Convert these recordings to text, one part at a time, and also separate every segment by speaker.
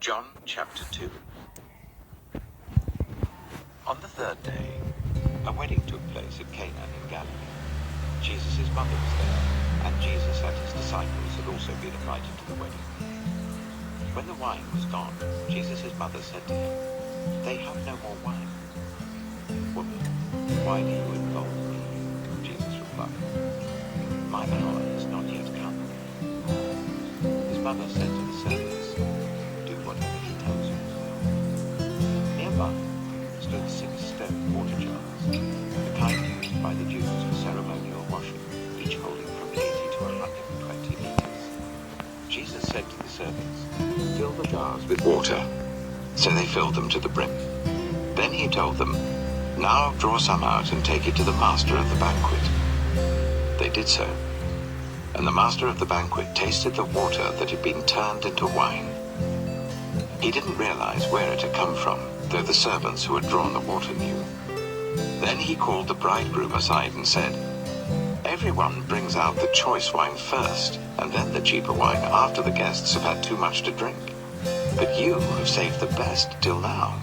Speaker 1: John chapter 2. On the third day, a wedding took place at Cana in Galilee. Jesus' mother was there, and Jesus and his disciples had also been invited to the wedding. When the wine was gone, Jesus' mother said to him, "They have no more wine." "Woman, why do you involve me?" Jesus replied, "My hour has not yet come." His mother said to the servants, "Do whatever he tells you to do." Nearby stood 6 stone water jars, the kind used by the Jews for ceremonial washing, each holding from 80 to 120 liters. Jesus said to the servants, "Fill the jars with water." So they filled them to the brim. Then he told them, "Now draw some out and take it to the master of the banquet." They did so, and the master of the banquet tasted the water that had been turned into wine. He didn't realize where it had come from, though the servants who had drawn the water knew. Then he called the bridegroom aside and said, "Everyone brings out the choice wine first, and then the cheaper wine after the guests have had too much to drink. But you have saved the best till now."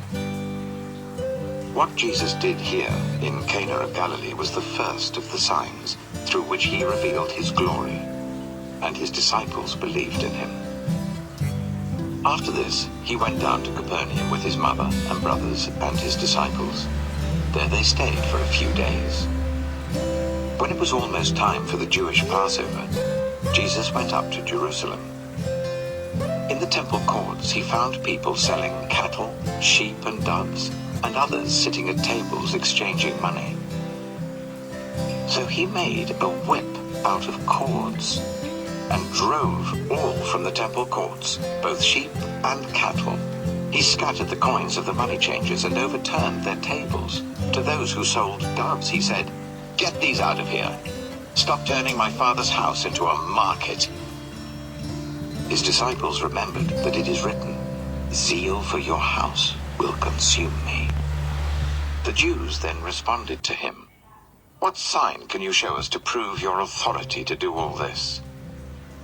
Speaker 1: What Jesus did here in Cana of Galilee was the first of the signs through which he revealed his glory, and his disciples believed in him. After this, he went down to Capernaum with his mother and brothers and his disciples. There they stayed for a few days. When it was almost time for the Jewish Passover, Jesus went up to Jerusalem. In the temple courts, he found people selling cattle, sheep and doves, and others sitting at tables exchanging money. So he made a whip out of cords and drove all from the temple courts, both sheep and cattle. He scattered the coins of the money changers and overturned their tables. To those who sold doves, he said, "Get these out of here. Stop turning my Father's house into a market." His disciples remembered that it is written, "Zeal for your house will consume me." The Jews then responded to him, "What sign can you show us to prove your authority to do all this?"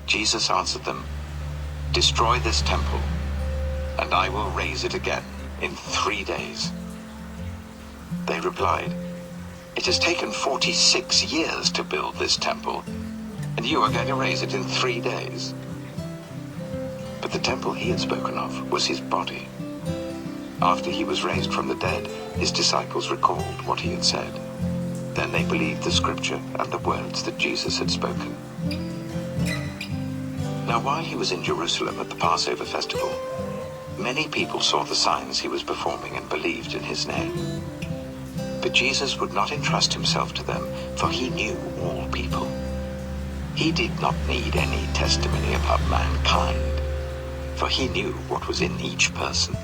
Speaker 1: Jesus answered them, "Destroy this temple, and I will raise it again in 3 days." They replied, "It has taken 46 years to build this temple, and you are going to raise it in 3 days." But the temple he had spoken of was his body. After he was raised from the dead, his disciples recalled what he had said. Then they believed the scripture and the words that Jesus had spoken. Now while he was in Jerusalem at the Passover festival, many people saw the signs he was performing and believed in his name. But Jesus would not entrust himself to them, for he knew all people. He did not need any testimony about mankind, for he knew what was in each person.